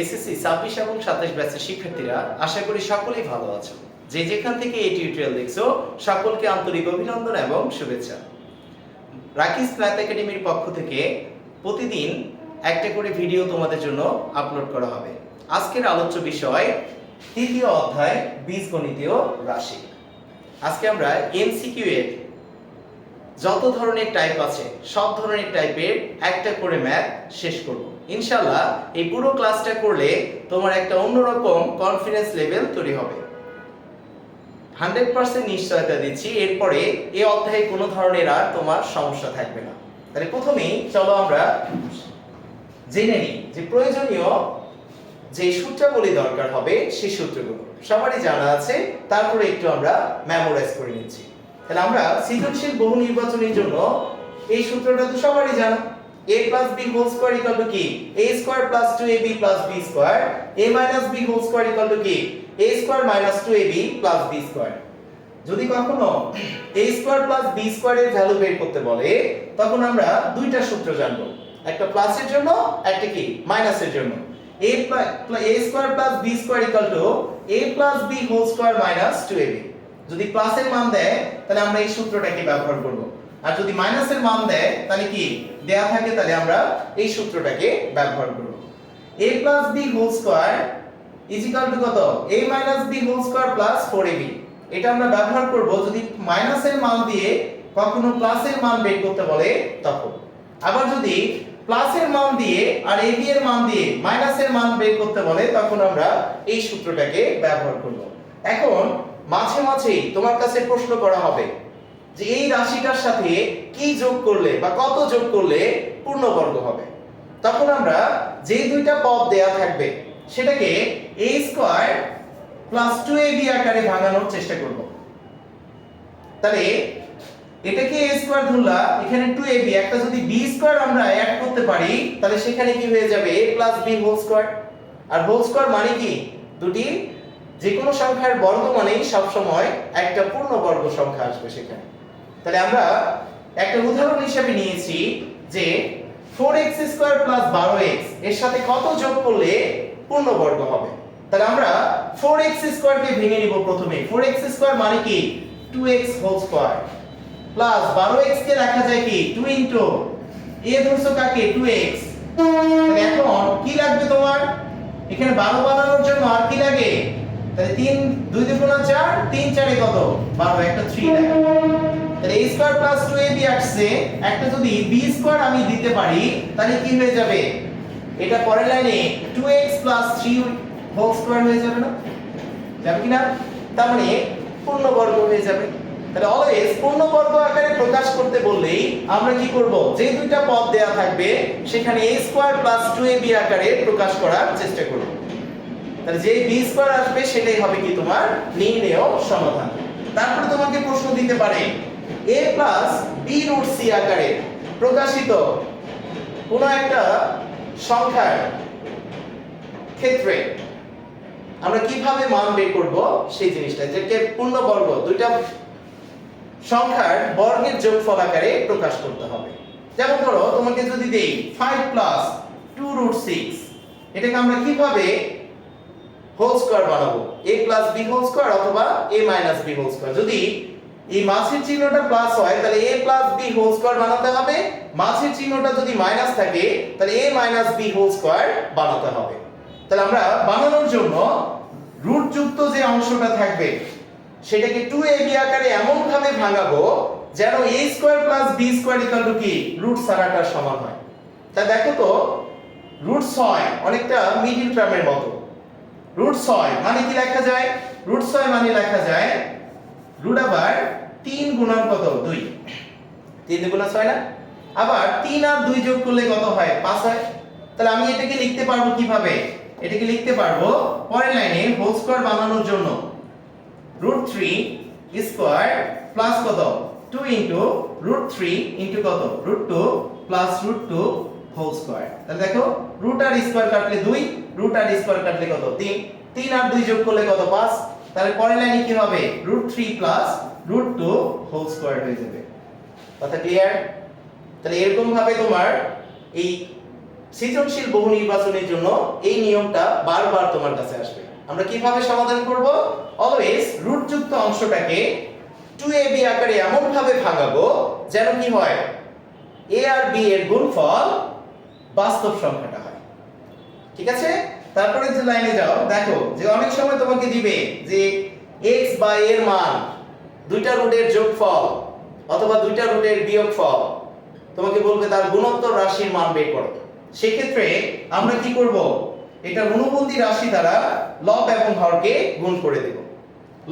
SSC 26 এবং 27 ব্যাচের শিক্ষার্থীরা আশা করি সকলেই ভালো আছো। যে যেখান থেকে এই টিউটোরিয়াল দেখছো সকলকে আন্তরিক অভিনন্দন এবং শুভেচ্ছা। রাকিস ম্যাথ একাডেমির পক্ষ থেকে প্রতিদিন একটা করে ভিডিও তোমাদের জন্য আপলোড করা হবে। আজকের আলোচ্য বিষয় তৃতীয় অধ্যায় বীজগণিতীয় রাশি। আজকে আমরা এমসিকিউ এর যত ধরনের টাইপ আছে সব ধরনের টাইপের একটা করে ম্যাথ শেষ করব ইনশাআল্লাহ। এই পুরো ক্লাসটা করলে তোমার একটা অন্যরকম কনফিডেন্স লেভেল তৈরি হবে, 100% নিশ্চয়তা দিচ্ছি। এরপরে এই অধ্যায়ে কোনো ধরনের আর তোমার সমস্যা থাকবে না। তাহলে প্রথমেই চলো আমরা জেনে নিই যে প্রয়োজনীয় যে সূত্রাবলী দরকার হবে সেই সূত্রগুলো সবারই জানা আছে, তারপরে একটু আমরা মেমোরাইজ করে নিচ্ছি। তাহলে আমরা সৃজনশীল বহু নির্বাচনের জন্য এই সূত্রটা তো সবারই জানা, a plus b whole square equal to কি a square plus 2ab plus b square, a minus b whole square equal to কি a square minus 2ab plus b square। যদি কখনো a square plus b square এর value বের করতে বলে তখন আমরা দুইটা সূত্র জানবো, একটা প্লাসের জন্য একটা কি মাইনাসের জন্য। a square plus b square equal to a plus b whole square minus 2ab। যদি প্লাসের মান দেয় তাহলে আমরা এই সূত্রটাকে ব্যবহার করব, আর যদি মাইনাসের মান দেয় তাহলে কি দেয়া থাকে তাহলে আমরা এই সূত্রটাকে ব্যবহার করব। a plus b whole square is equal to কত a minus b whole square plus 4ab। এটা আমরা ব্যবহার করব যদি মাইনাসের মান দিয়ে কখনো প্লাসের মান বের করতে বলে তখন। আবার যদি প্লাসের মান দিয়ে আর ab এর মান দিয়ে মাইনাসের মান বের করতে বলে তখন আমরা এই সূত্রটাকে ব্যবহার করব। এখন মাঝে মাঝেই তোমার কাছে প্রশ্ন করা হবে যে এই রাশিটার সাথে কি যোগ করলে বা কত যোগ করলে পূর্ণবর্গ হবে। তখন আমরা যে দুইটা পদ দেয়া থাকবে সেটাকে a স্কয়ার প্লাস 2ab আকারে ভাঙানোর চেষ্টা করব। তাহলে এটাকে a স্কয়ার ধরলাম, এখানে 2ab, একটা যদি b স্কয়ার আমরা অ্যাড করতে পারি তাহলে সেখানে কি হয়ে যাবে a plus b whole square. আর হোল স্কয়ার মানে কি দুটি যে কোনো সংখ্যার বর্গ মানেই সব সময় একটা পূর্ণবর্গ সংখ্যা আসবে সেখানে। তাহলে আমরা একটা উদাহরণ হিসেবে নিয়েছি যে 4x স্কয়ার প্লাস 12x এর সাথে কত যোগ করলে পূর্ণবর্গ হবে। তাহলে আমরা 4x স্কয়ার কে ভেঙে নিব প্রথমে। 4x স্কয়ার মানে কি 2x whole square plus 12x কে লেখা যায় কি 2 ইনটু a ধরছো কাকে 2x। তাহলে এখন কি লাগবে তোমার এখানে 12 বানানোর জন্য আর কি লাগে, তাহলে 3 2 2 4 3 4 এ কত 12, একটা 3 লাগে। তাহলে a স্কয়ার প্লাস 2ab আসছে, একটা যদি b স্কয়ার আমি দিতে পারি তাহলে কি হয়ে যাবে এটা পরের লাইনে 2x প্লাস 3 হোল স্কয়ার হয়ে যাবে না, যাবে কি না? তার মানে পূর্ণবর্গ হয়ে যাবে। তাহলে অলওয়েজ পূর্ণবর্গ আকারে প্রকাশ করতে বললেই আমরা কি করব, যে দুইটা পদ দেয়া থাকবে সেখানে a স্কয়ার প্লাস 2ab আকারে প্রকাশ করার চেষ্টা করব। তাহলে যে b স্কয়ার আসবে সেটাই হবে কি তোমার নির্ণেয় সমাধান। তারপরে তোমাকে প্রশ্ন দিতে পারে a plus b root c আকারে প্রকাশিত কোন একটা সংখ্যার ক্ষেত্রে আমরা কিভাবে মান বের করব সেই জিনিসটা, যেটাকে পূর্ণবর্গ দুইটা সংখ্যার বর্গের যোগফল আকারে প্রকাশ করতে হবে। যেমন ধরো তোমাকে যদি দেই 5 প্লাস 2 রুট 6, এটাকে আমরা কিভাবে হোল স্কয়ার বানাবো, a plus b whole square অথবা a minus b whole square. যদি এই মাঝের চিহ্নটা প্লাস হয় তাহলে a plus b whole square বানাতে হবে, মাঝের চিহ্নটা যদি মাইনাস থাকে তাহলে a minus b whole square বানাতে হবে। তাহলে আমরা বানানোর জন্য রুট যুক্ত যে অংশটা থাকবে সেটাকে 2ab আকারে এমন ভাবে ভাঙাবো যেন a square plus b square equal to কি রুট ছাড়াটার সমান হয়। তা দেখো তো রুট 6 অনেকটা মিডল টার্মের মতো। রুট 6 মানে কি লেখা যায়, রুট 6 মানে লেখা যায় রুট আবার 3 গুণন কত 2, 3 গুণন 6 না, আবার 3 আর 2 যোগ করলে কত হয় 5 হয়। তাহলে আমি এটাকে লিখতে পারবো কিভাবে, এটাকে লিখতে পারবো পরের লাইনে হোল স্কয়ার বানানোর জন্য রুট 3 স্কয়ার প্লাস কত 2 ইনটু রুট 3 ইনটু কত root 2 plus root 2 whole square. তাহলে দেখো রুট আর স্কয়ার কাটলে 2, রুট আর স্কয়ার কাটলে কত 3, 3 আর 2 যোগ করলে কত 5। তাহলে পরের লাইনে কি হবে root 3 plus root 2 whole square হয়ে যাবে। কথা ক্লিয়ার? তাহলে এরকম ভাবে তোমার এই সৃজনশীল বহু নির্বাচনের জন্য এই নিয়মটা বারবার তোমার কাছে আসবে। আমরা কিভাবে সমাধান করব? অলওয়েজ রুটযুক্ত অংশটাকে 2ab আকারে এমন ভাবে ভাঙাবো যেন কি হয়, a আর b এর গুণফল বাস্তব সংখ্যাটা হয়। ঠিক আছে? তারপরে যে লাইনে যাও, দেখো যে অনেক সময় তোমাকে দিবে যে x বা a এর মান দুইটা রুটের যোগফল অথবা দুইটা রুটের বিয়োগফল, তোমাকে বলবে তার গুণোত্তর রাশির মান বের করো। সেক্ষেত্রে আমরা কি করব? এটা গুণবন্ধী রাশি দ্বারা লব এবং হরকে গুণ করে দেব।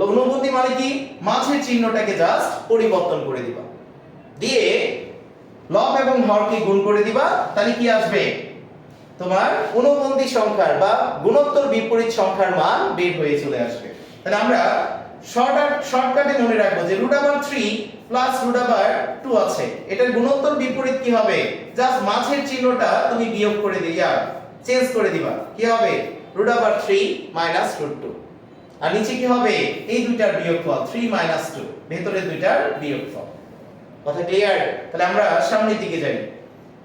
গুণবন্ধী মানে কি? মাঝের চিহ্নটাকে জাস্ট পরিবর্তন করে দিবা, দিয়ে লব এবং হরকে গুণ করে দিবা। তাহলে কি আসবে? তোমার গুণবন্ধী সংখ্যার বা গুণোত্তর বিপরীত সংখ্যার মান বের হয়ে চলে আসবে। তাহলে আমরা শর্টকাটে মনে রাখবো যে √3 প্লাস √2 আছে, এটার গুণোত্তর বিপরীত কি হবে? জাস্ট মাঝের চিহ্নটা তুমি বিয়োগ করে দিবা, চেঞ্জ করে দিবা। কি হবে? √3 √2। আর নিচে কি হবে? এই দুইটার বিয়োগফল 3 - 2, ভেতরে দুইটার বিয়োগফল। কথা ক্লিয়ার? তাহলে আমরা সামনের দিকে যাই।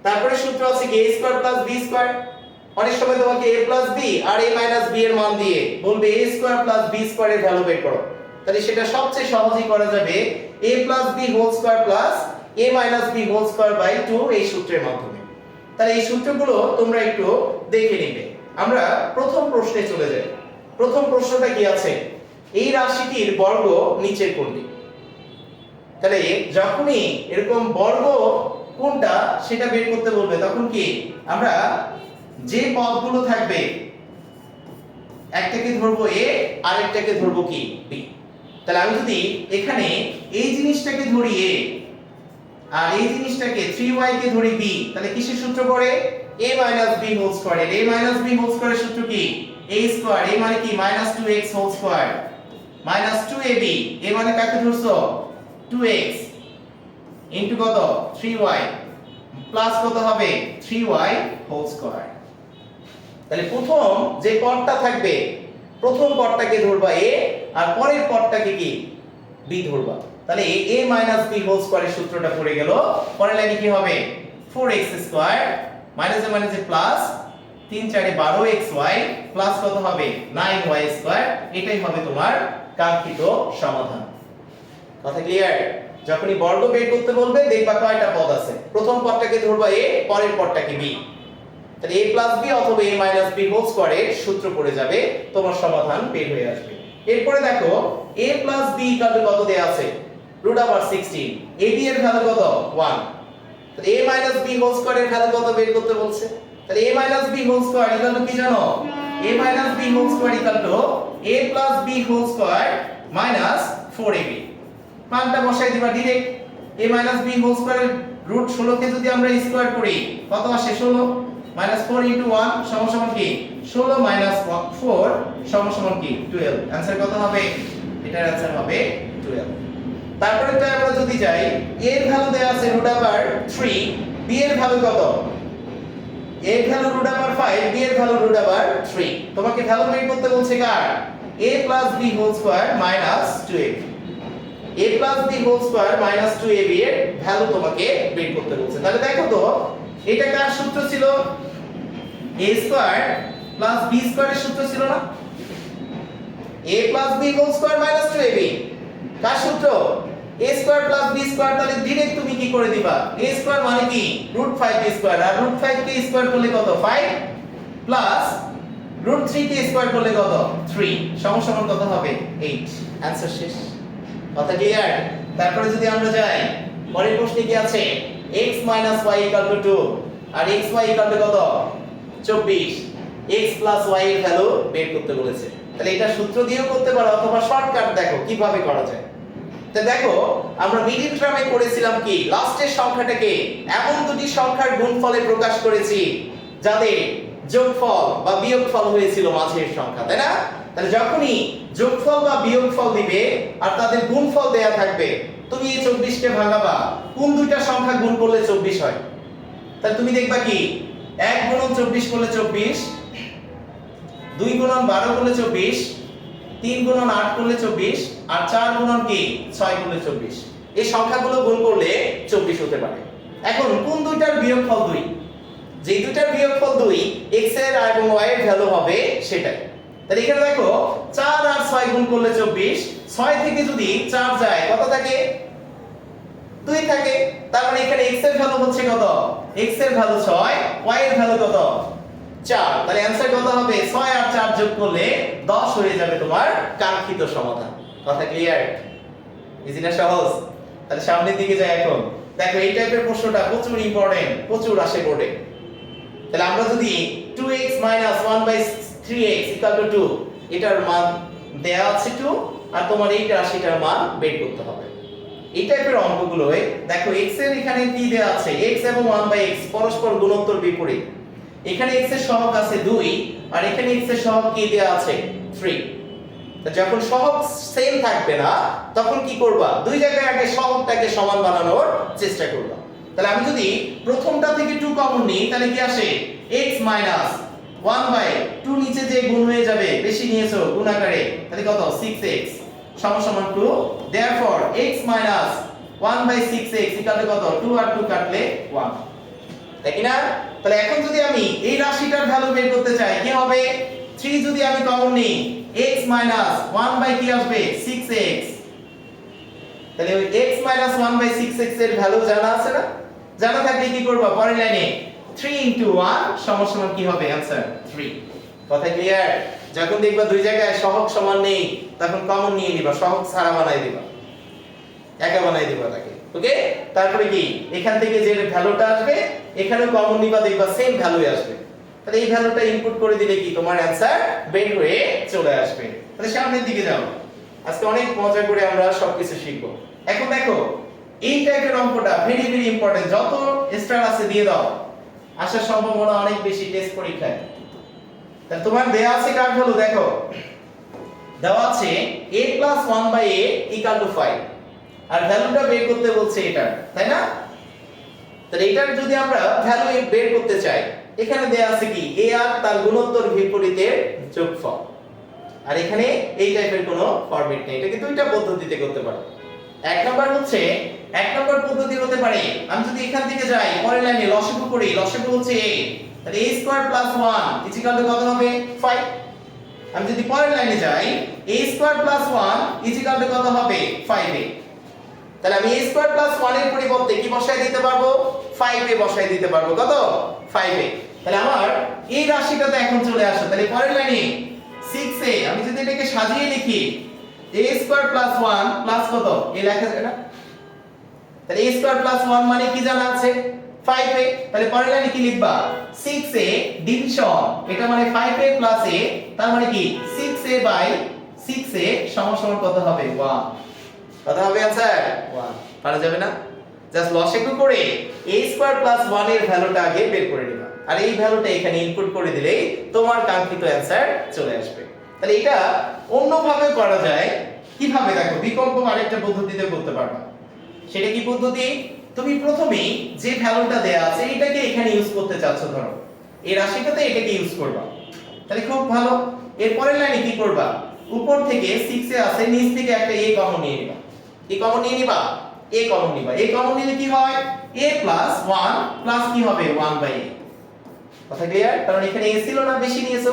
তারপরে সূত্র আছে কি a² + b²। অনেক সময় তোমাকে a + b R a - b এর মান দিয়ে বলবে a² + b² এর ভ্যালু বের করো। তাহলে সেটা সবচেয়ে সহজেই করা যাবে a + b² + a - b² 2 এই সূত্রের মাধ্যমে। তাহলে এই সূত্রগুলো তোমরা একটু দেখে নিবে। আমরা প্রথম প্রশ্নে চলে যাই। প্রথম প্রশ্নটা কি আছে? এই রাশিটির বর্গ নিচের কোনটি? তাহলে যখনই এরকম বর্গ কোনটা সেটা বের করতে বলবে, তখন কি আমরা যে পদগুলো থাকবে একটাকে ধরবো a আর একটাকে ধরবো কি b। তাহলে আমি যদি এখানে এই জিনিসটাকে ধরি a আর এই জিনিসটাকে 3y কে ধরি b, তাহলে কিসের সূত্র পড়ে? a - b² এর a - b² এর সূত্র কি? a², a মানে কি? -2x² -2ab, a মানে কাকে ধরছো? 2x ইনটু কত? 3y প্লাস কত হবে? 3y²। তাহলে প্রথম যে পদটা থাকবে, প্রথম পদটাকে ধরবা a আর পরের পদটাকে কি? b ধরবা। তাহলে a - b² এর সূত্রটা পড়ে গেল। পরের লাইনে কি হবে? 4x² মাইনাস এ মাইনাস এ প্লাস 3 4 এ 12xy প্লাস কত হবে? 9y²। এটাই হবে তোমার কাঙ্ক্ষিত সমাধান। কথা ক্লিয়ার? যখনই বর্গ বের করতে বলবে দেখবা কয়টা পদ আছে, প্রথম পদটাকে ধরবা a, পরের পদটাকে b। তাহলে a + b অথবা a - b² এর সূত্র পড়ে যাবে, তোমার সমাধান বের হয়ে আসবে। এরপরে দেখো a + b = কত দেয়া আছে? √16। ab এর ভ্যালু কত? 1। তাহলে a - b² এর ভ্যালু কত বের করতে বলছে? তাহলে a - b² কি জানো? a - b² a + b² - 4ab। মানটা বসাই দিবা ডাইরেক্ট। a - b² এর √16 কে যদি আমরা স্কয়ার করি কত আসে? 16 -4 * 1 = কি? 16 - 4 = কি? 12। आंसर কত হবে? এটার आंसर হবে 12। তারপরেটা আমরা যদি যাই, a এর ভ্যালু দেয়া আছে √3, b এর ভ্যালু কত? a এর ভ্যালু √5, b এর ভ্যালু √3। তোমাকে ভ্যালু বের করতে বলছে কার? a + b² - 2ab। a + b² - 2ab এর ভ্যালু তোমাকে বের করতে বলছে। তাহলে দেখো তো এটা কার সূত্র ছিল? a² + b² এর সূত্র ছিল না? a + b² - 2ab কার সূত্র? a² + b²। তাহলে ডাইরেক্ট তুমি কি করে দিবা? a² মানে কি? √5b² আর √5 কে স্কয়ার করলে কত? 5 প্লাস √3 কে স্কয়ার করলে কত? 3 সমান কত হবে? 8। आंसर শেষ। কথা ক্লিয়ার? তারপরে যদি আমরা যাই, পরের প্রশ্নে কি আছে? x - y = 2 আর xy = কত? 24। x + y এর ভ্যালু বের করতে বলেছে। তাহলে এটা সূত্র দিয়েও করতে পারো অথবা শর্টকাট দেখো কিভাবে করা যায়। তো দেখো আমরা মিডিল টার্মে করেছিলাম কি? লাস্টের সংখ্যাটাকে এমন দুটি সংখ্যার গুণফলে প্রকাশ করেছি যাদের যোগফল বা বিয়োগফল হয়েছিল মাঝের সংখ্যা, তাই না? তাহলে যখনই যোগফল বা বিয়োগফল দিবে আর তাদের গুণফল দেয়া থাকবে, তুমি এই 24 কে ভাঙাবা, কোন দুইটা সংখ্যা গুণ করলে 24 হয়? তাহলে তুমি দেখবা কি 1 × 24 করলে 24, 2 × 12 করলে 24, 3 × 8 করলে 24 আর 4 × কি 6 করলে 24। এই সংখ্যাগুলো গুণ করলে 24 হতে পারে। এখন কোন দুইটার বিয়োগফল 2? যে দুটার বিয়োগফল 2 x এর এবং y এর ভ্যালু হবে সেটাই। তাহলে এখানে দেখো 4 আর 6 গুণ করলে 24, 6 থেকে যদি 4 যায় কত থাকে? 2 থাকে। তার মানে এখানে x এর ভ্যালু হচ্ছে কত? x এর ভ্যালু 6, y এর ভ্যালু কত? 4। তাহলে অ্যানসার কত হবে? 6 আর 4 যোগ করলে 10 হয়ে যাবে তোমার কাঙ্ক্ষিত সমাধান। কথা ক্লিয়ার? ইজি না সহজ? তাহলে সামনের দিকে যাই এখন। দেখো এই টাইপের প্রশ্নটা প্রচুর ইম্পর্টেন্ট, প্রচুর আসে বোর্ডে। তাহলে আমরা যদি 2x 1/3x 2 এটার মান দেয়া আছে 2 আর তোমার এই রাশিটার মান বের করতে হবে। এই টাইপের অঙ্কগুলোয় দেখো x এর এখানে কি দেয়া আছে? x এবং 1/x পরস্পর গুণোত্তর বিপরীত। এখানে x এর সহগ আছে 2 আর এখানে x এর সহগ কি দেয়া আছে? 3। তো যখন সহগ সেম থাকবে না তখন কি করবা? দুই জায়গায় আগে সহগটাকে সমান বানানোর চেষ্টা করবা। তাহলে আমি যদি প্রথমটা থেকে 2 কমন নিই তাহলে কি আসে? x 1/2 নিচে যে গুণ হয়ে যাবে, বেশি নিয়েছো গুণ আকারে, তাহলে কত? 6x সমান 2। therefore x 1/6x কত? 2 আর 2 কাটলে 1, তাই কি না? তাহলে এখন যদি আমি এই রাশিটার ভ্যালু বের করতে চাই কি হবে? 3 যদি আমি কমন নিই x 1 কি আসবে? 6x। তাহলে ওই x 1/6x এর ভ্যালু জানা আছে না? জানা থাকলে কি করবা? পরের লাইনে 3 1 সমান কি হবে? आंसर 3। কথা ক্লিয়ার? যখন দেখবা দুই জায়গায় সহগ সমান নেই তখন কমন নিয়ে নিবা, সহগ ছাড়া বানাই দিবা, একা বানাই দিবা তাকে। ওকে? তারপরে কি এখান থেকে যে ভ্যালুটা আসবে এখানেও কমন নিবা, দেখবা সেম ভ্যালুই আসবে। তাহলে এই ভ্যালুটা ইনপুট করে দিলে কি তোমার आंसर বের হয়ে চলে আসবে। তাহলে সামনের দিকে যাও। আজকে অনেক মজা করে আমরা সবকিছু শিখব। এখন দেখো এই টাইপের অঙ্কটা ভেরি ভেরি ইম্পর্টেন্ট। যত স্টার আছে দিয়ে দাও, আসার সম্ভাবনা অনেক বেশি টেস্ট পরীক্ষায়। তাহলে তোমার দেয়া আছে কার ভ্যালু? দেখো দেওয়া আছে a + 1/a = 5 আর ভ্যালুটা বের করতে বলছে এটা, তাই না? তাহলে এটার যদি আমরা ভ্যালু বের করতে চাই, এখানে দেয়া আছে কি a আর তার গুণোত্তর বিপরীতের যোগফল। আর এখানে এই টাইপের কোনো ফরম্যাট নেই, এটা কিন্তু দুইটা পদ্ধতিতে করতে পারো। এক নাম্বার পদ্ধতি হতে পারে আমি যদি এখান থেকে যাই পরের লাইনে লসাগু করি, লসাগু হচ্ছে a, তাহলে a² + 1 কত হবে? 5। আমি যদি পরের লাইনে যাই a² + 1 কত হবে? 5a। তাহলে আমি a² + 1 এর পরিবর্তে কি বসায় দিতে পারবো? 5a বসায় দিতে পারবো। কত? 5a। তাহলে আমার এই রাশিটাতে এখন চলে আসো। তাহলে পরের লাইনে 6a, আমি যদি এটাকে সাজিয়ে লিখি a² + 1 প্লাস কত? এই লেখা যায় না? তাহলে a² + 1 মানে কি জানা আছে? 5a। তাহলে পরের লাইনে কি লিখবা? 6a ডিভিশন, এটা মানে 5a + a, তার মানে কি 6a/6a সমান কত হবে? 1। কত হবে आंसर? 1। পারা যাবে না? জাস্ট লসাগু করে a² + 1 এর ভ্যালুটা আগে বের করে নিবা আর এই ভ্যালুটা এখানে ইনপুট করে দিলেই তোমার কাঙ্ক্ষিত आंसर চলে আসবে। তাহলে এটা অন্যভাবে করা যায়। কিভাবে? দেখো বিকল্প আরেকটা পদ্ধতিতে করতে পারবা। সেটা কি পদ্ধতি? তুমি প্রথমেই যে ভ্যালুটা দেয়া আছে এটাকে এখানে ইউজ করতে চাচ্ছ, ধরো এই রাশিটাতে এটাকে ইউজ করবা, তাহলে খুব ভালো। এর পরের লাইনে কি করবা? উপর থেকে 6 এ আছে, নিচ থেকে একটা a কমন নিয়ে নিবা। a কমন নিবা। a কমন নিলে কি হয়? a + 1 প্লাস কি হবে? 1/a। কথা ক্লিয়ার? কারণ এখানে a ছিল না, বেশি নিয়েছো,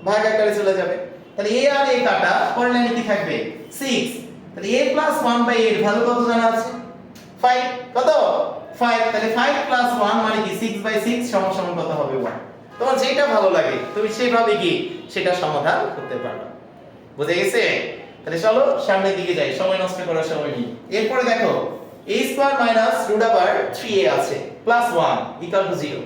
ভাগ আকারে চলে যাবে। তাহলে a আর a কাটা, পরের লাইনে কি থাকবে? 6। তাহলে a + 1/a এর ভ্যালু কত জানা আছে? 5। কত? 5। তাহলে 5 + 1 মানে কি 6/6 সমান কত হবে? 1। তোমার যেটা ভালো লাগে তুমি সেইভাবে কি সেটা সমাধান করতে পারবে। বুঝে গেছে? তাহলে চলো সামনের দিকে যাই, সময় নষ্ট করার সময় নেই। এরপরে দেখো a² - √3a আছে +1 = 0।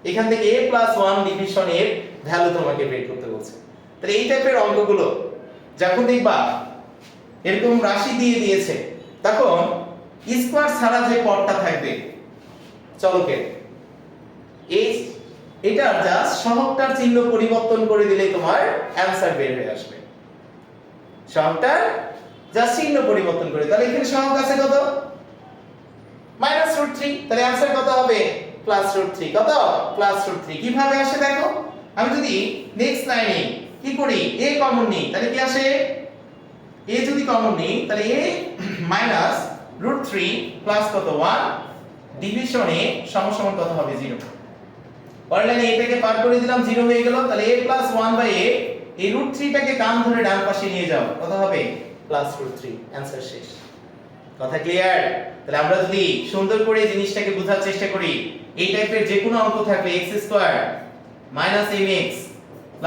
এখান থেকে a + 1 ডিভিশনের ভ্যালু তোমাকে বের করতে বলছে। তাহলে এই টাইপের অঙ্কগুলো যখন দেখবা এরকম রাশি দিয়ে দিয়েছে তখন স্কয়ার ছাড়া যে পদটা থাকবে চলকের এটা জাস্ট সহগটার চিহ্ন পরিবর্তন করে দিলেই তোমার आंसर বের হয়ে আসবে। সহগটার জাস্ট চিহ্ন পরিবর্তন করে, তাহলে এখানে সহগ আছে কত? -√3। তাহলে आंसर কত হবে? +√3। কত? +√3। কিভাবে আসে দেখো, আমি যদি নেক্সট লাইনে কি করি a কমন নিই তাহলে কি আসে? a যদি কমন নিই তাহলে a -√3 প্লাস কত? 1 ডিভিশনে সমান কত হবে? 0। পরের লাইনে এটাকে পার করে দিলাম 0 হয়ে গেল, তাহলে a + 1/a এই √3 টাকে কান ধরে ডান পাশে নিয়ে যাও, কত হবে +√3। অ্যানসার শেষ। কথা ক্লিয়ার? তাহলে আমরা যদি সুন্দর করে জিনিসটাকে বোঝার চেষ্টা করি, এই টাইপের যে কোনো অঙ্ক থাকলে x² - mx +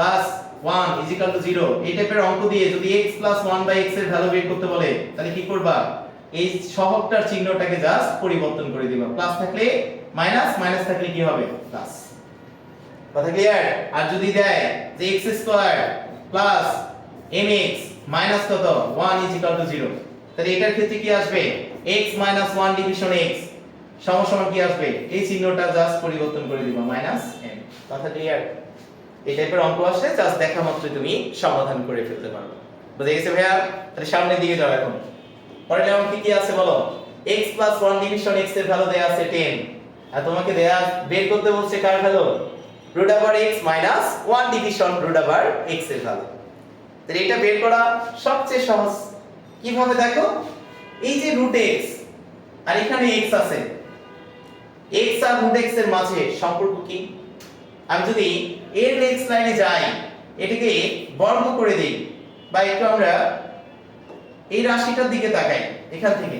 1 = 0 এই টাইপের অঙ্ক দিয়ে যদি x + 1/x এর ভ্যালু বের করতে বলে, তাহলে কি করবা? এই সহগটার চিহ্নটাকে জাস্ট পরিবর্তন করে দিবা। প্লাস থাকলে মাইনাস, মাইনাস থাকলে কি হবে প্লাস। কথা ক্লিয়ার? আর যদি দেয় যে x² + mx মাইনাস কত 1 = 0, তাহলে এটার ক্ষেত্রে কি আসবে? x - 1 ডিভিশন x সমান কি আসবে? এই চিহ্নটা জাস্ট পরিবর্তন করে দিবা -m। কথা ক্লিয়ার? এই টাইপের অঙ্ক আসলে জাস্ট দেখা মাত্রই তুমি সমাধান করে ফেলতে পারবে। বুঝে গেছে ভাইয়া? তাহলে সামনের দিকে যাও এখন। পরের অঙ্কে কি আছে বলো? x + 1 ডিভিশন x এর ভ্যালু দেয়া আছে 10, আর তোমাকে দেয়া বের করতে বলছে কার ভ্যালু? √x - 1 ডিভিশন √x এর ভ্যালু। তাহলে এটা বের করা সবচেয়ে সহজ। কিভাবে দেখো? এই যে √x আর এখানে x আছে, x আর √x এর মাঝে সম্পর্ক কি? আমি যদি এর নেক্সট লাইনে যাই, এটাকে বর্গ করে দেই, বা একটু আমরা এই রাশিটার দিকে তাকাই এখান থেকে,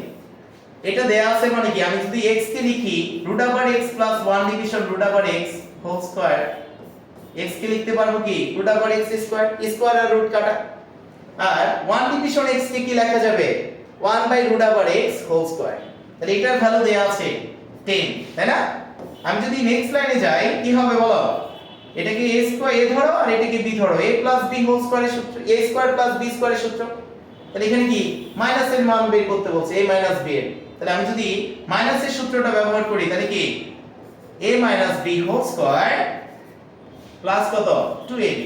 এটা দেয়া আছে মানে কি? আমি যদি x কে লিখি √x + 1 division √x whole square, x কে লিখতে পারবো কি √x স্কয়ার, স্কয়ার আর রুট কাটা, আর 1 ডিভিশন x কে কি লেখা যাবে 1/√x হোল স্কয়ার। তাহলে এটার ভ্যালু দেয়া আছে 10, তাই না? আমি যদি নেক্সট লাইনে যাই কি হবে বলো? এটাকে a স্কয়ার a ধরো আর এটাকে b ধরো, a + b হোল স্কয়ারের সূত্র, a স্কয়ার + b স্কয়ারের সূত্র। তাহলে এখানে কি মাইনাসের মান বের করতে বলছে, a - b এর। তাহলে আমি যদি মাইনাসের সূত্রটা ব্যবহার করি, তাহলে কি a - b whole square plus কত 2ab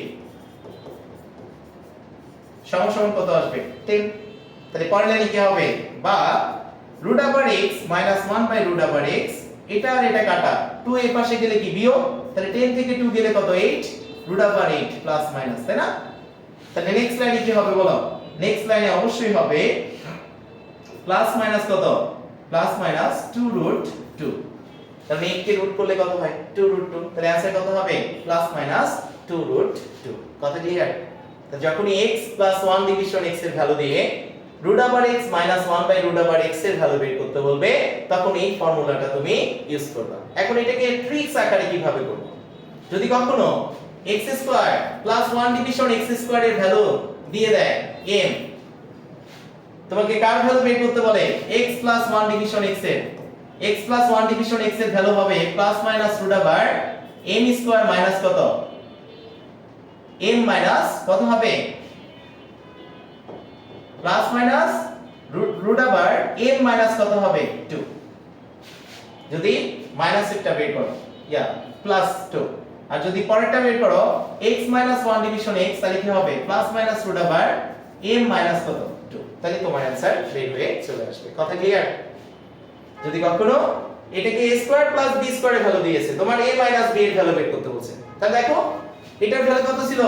সমান কত আসবে 10। তাহলে পরের লাইনে কি হবে? বা √x - 1/√x, এটা আর এটা কাটা, 2 এর পাশে গেলে কি বিয়োগ, তাহলে 10 থেকে 2 গেলে কত 8 √8 প্লাস মাইনাস, তাই না? তাহলে নেক্সট লাইনে কি হবে বলো? নেক্সট লাইনে অবশ্যই হবে প্লাস মাইনাস কত? Plus minus 2√2। তাহলে 8 কে রুট করলে কত হয় 2√2। তাহলে आंसर কত হবে প্লাস মাইনাস 2√2। কথা ক্লিয়ার? তো যখন x + 1 ডিভিশন x এর ভ্যালু দিয়ে √x - 1/√x এর ভ্যালু বের করতে বলবে, তখন এই ফর্মুলাটা তুমি ইউজ করবে। এখন এটাকে ট্রিক্স আকারে কিভাবে করব? যদি কখনো x² + 1 ডিভিশন x² এর ভ্যালু দিয়ে দেয় m, তোমাকে কার ভ্যালু বের করতে বলে? x + 1 ডিভিশন x এর, x + 1 ডিভিশন x এর ভ্যালু হবে প্লাস মাইনাস √m² মাইনাস কত m মাইনাস কত হবে প্লাস মাইনাস √m মাইনাস কত হবে 2। যদি মাইনাসটা বের করো প্লাস 2, আর যদি পরেরটা বের করো x - 1 ডিভিশন x, তাহলে কি হবে প্লাস মাইনাস √m মাইনাস কত 2। তাহলে তোমার आंसर বের হয়ে চলে আসবে। কথা ক্লিয়ার? যদি কখনো এটাকে a² + b² এর ভ্যালু দিয়েছে, তোমার a - b এর ভ্যালু বের করতে বলছে, তাহলে দেখো এটার ভ্যালু কত ছিল?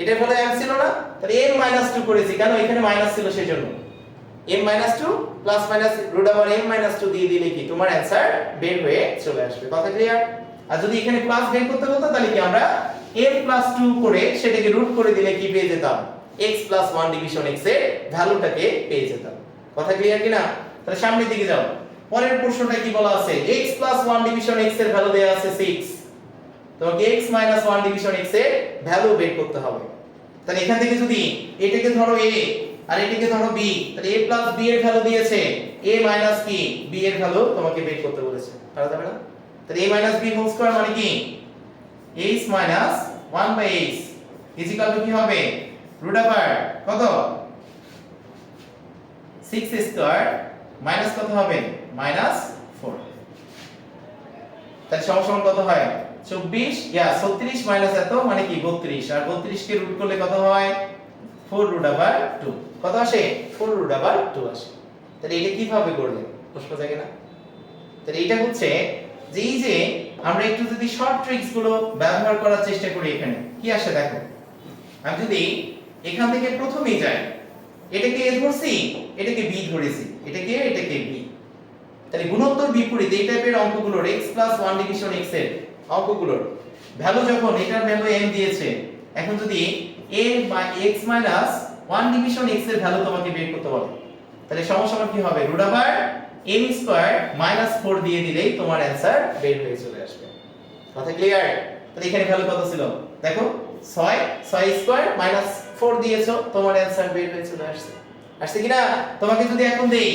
এটার ভ্যালু m ছিল না? তাহলে m - 2 করেছি, কেন? এখানে মাইনাস ছিল সেজন্য m - 2 প্লাস মাইনাস √m - 2 দিয়ে দিলে কি তোমার आंसर বের হয়ে চলে আসবে। কথা ক্লিয়ার? আর যদি এখানে প্লাস বের করতে বলতো, তাহলে কি আমরা m + 2 করে সেটাকে রুট করে দিলে কি পেয়ে যেতাম? x + 1 ডিভিশন x এর ভ্যালুটাকে পেয়ে যেতাম। কথা ক্লিয়ার কি না? তাহলে সামনের দিকে যাও। পরের প্রশ্নটা কি বলা আছে? x + 1 ডিভিশন x এর ভ্যালু দেয়া আছে 6, তোমাকে x - 1 ডিভিশন x এর ভ্যালু বের করতে হবে। তাহলে এখান থেকে যদি এটাকে ধরো a আর এটাকে ধরো b, তাহলে a + b এর ভ্যালু দিয়েছে, a মাইনাস কি b এর ভ্যালু তোমাকে বের করতে বলেছে, পারা যাবে না? তাহলে a - b হোল স্কয়ার মানে কি h - 1/h কি হবে কত 6² মাইনাস কত হবে -4। তাহলে সমান কত হয় 24 36 মাইনাস এত মানে কি 32, আর 32 কে রুট করলে কত হয় 4√2। কত আসে 4√2 আসে। তাহলে এটা কিভাবে করলে প্রশ্ন জাগে না? তাহলে এটা হচ্ছে যে এই যে আমরা একটু যদি শর্ট ট্রিক্স গুলো ব্যবহার করার চেষ্টা করি, এখানে কি আসে দেখো। আমি যদি এখান থেকে প্রথমেই যাই, এটাকে a ধরছি, এটাকে b ধরেছি, এটাকে b, তাহলে গুণোত্তর বিপরীত এই টাইপের অঙ্কগুলোর x + 1 ডিভিশন x এর অঙ্কগুলোর ভ্যালু যখন এটার ভ্যালু m দিয়েছে, এখন যদি a by x minus 1 division x এর ভ্যালু তোমাকে বের করতে বলে, তাহলে সমস্যাটা কি হবে? Root over m square minus 4 দিয়ে দিলেই তোমার অ্যানসার বের হয়ে চলে আসবে। কথা ক্লিয়ার? তাহলে এখানে ভ্যালু কত ছিল দেখো, 6 স্কয়ার মাইনাস 4 দিয়েছো, তোমার অ্যানসার বের হয়ে চলে আসছে। আসছে কিনা? তোমাকে যদি এখন দেই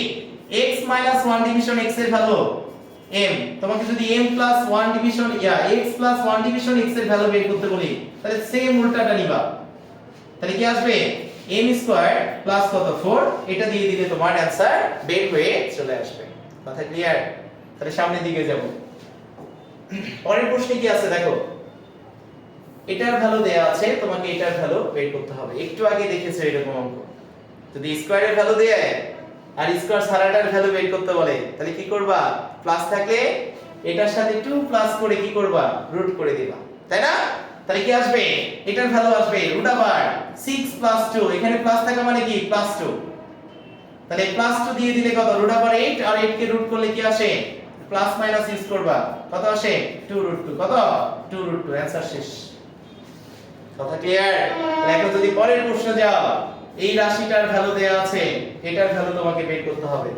x মাইনাস 1 ডিভিশন x এর ভ্যালু m, তোমাকে যদি m plus 1 division x plus 1 division x এর ভ্যালু বের করতে বলি, তাহলে সেম উল্টাটা নিবা। তাহলে কি আসবে? m স্কয়ার প্লাস কত 4, এটা দিয়ে দিলে তোমার অ্যানসার বের হয়ে চলে আসবে। কথা ক্লিয়ার? তাহলে সামনের দিকে যাব। পরের প্রশ্নে কি আছে দেখো, এটার ভ্যালু দেয়া আছে, তোমাকে এটার ভ্যালু বের করতে হবে। একটু আগে দেখেছো এরকম অঙ্ক, যদি স্কয়ারের ভ্যালু দেয় আর স্কয়ার ছাড়াটার ভ্যালু বের করতে বলে, তাহলে কি করবা? প্লাস থাকলে এটার সাথে 2 প্লাস করে কি করবা? রুট করে দিবা, তাই না? তাহলে কি আসবে? এটার ভ্যালু আসবে রুট ওভার 6 প্লাস 2, এখানে প্লাস থাকা মানে কি প্লাস 2, তাহলে প্লাস 2 দিয়ে দিলে কত? রুট ওভার 8, আর 8 কে রুট করলে কি আসে? প্লাস মাইনাস ইউজ করবা, কত আসে? 2 রুট 2, কত? 2 রুট 2, অ্যানসার শেষ। কথা ক্লিয়ার? তাহলে এখন যদি পরের প্রশ্ন যাও, এই রাশিটার ভ্যালু দেয়া আছে, এটার ভ্যালু তোমাকে বের করতে হবে।